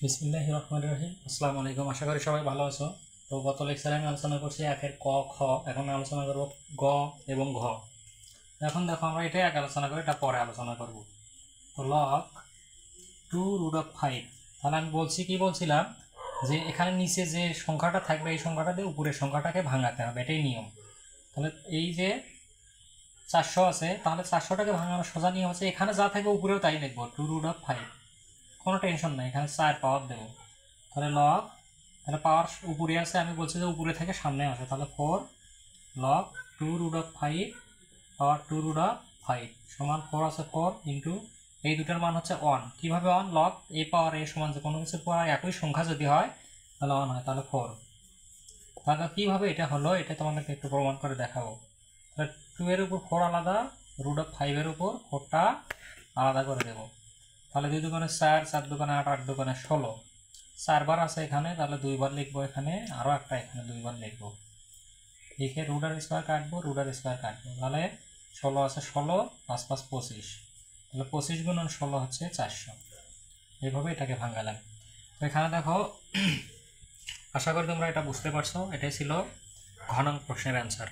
বিসমিল্লাহির রহমানির রহিম। আসসালামু আলাইকুম, আশা করি সবাই ভালো আছো। তো গত লেকচারে আমি আলোচনা করছি একের ক খ, এখন আলোচনা করব গ এবং ঘ। এখন দেখো আমরা এটাই আগে আলোচনা করি, এটা পরে আলোচনা করব। তো লগ 2√5, তাহলে আমি কি বলছিলাম যে এখানে নিচে যে সংখ্যাটা থাকবে এই সংখ্যাটা দিয়ে উপরের সংখ্যাটাকে ভাঙাতে হবে, এটাই নিয়ম। তাহলে এই যে 400 আছে, তাহলে 400টাকে ভাঙানোর সোজা নিয়ম হচ্ছে এখানে যা থাকবে উপরেও তাই লিখবো 2√5, কোনো টেনশন নাই, এখানে 4 পাওয়ার দেবো। তাহলে তাহলে পাওয়ার উপরে আছে, আমি বলছি যে উপরে থেকে সামনে আসে, তাহলে 4 log 2√5 পাওয়ার 2√5 সমান 4 আছে 4 ইন্টু এই দুটার মান হচ্ছে 1। কীভাবে 1? log a পাওয়ার a সমান যে কোনো কিছু পাওয়ার একই সংখ্যা যদি হয় তাহলে 1 হয়, তাহলে 4। তাহলে কীভাবে এটা হলো এটা তোমাদেরকে একটু প্রমাণ করে দেখাবো। তাহলে 2 এর উপর 4 আলাদা, √5 উপর 4টা আলাদা করে দেবো। তাহলে 2 দোকানে 4, 4 দোকানে 8, 8 দোকানে 16, 4 বার আছে এখানে, তাহলে 2 বার লিখবো এখানে, আরও একটা এখানে 2 বার লিখবো। লিখে রুটার স্কোয়ার কাটবো, তাহলে 16 আছে 16, 5 5 25, তাহলে 25 গুণন 16 হচ্ছে 400। এইভাবে এটাকে ভাঙালাম। তো এখানে দেখো, আশা করি তোমরা এটা বুঝতে পারছো। এটাই ছিল ঘ নং প্রশ্নের অ্যান্সার।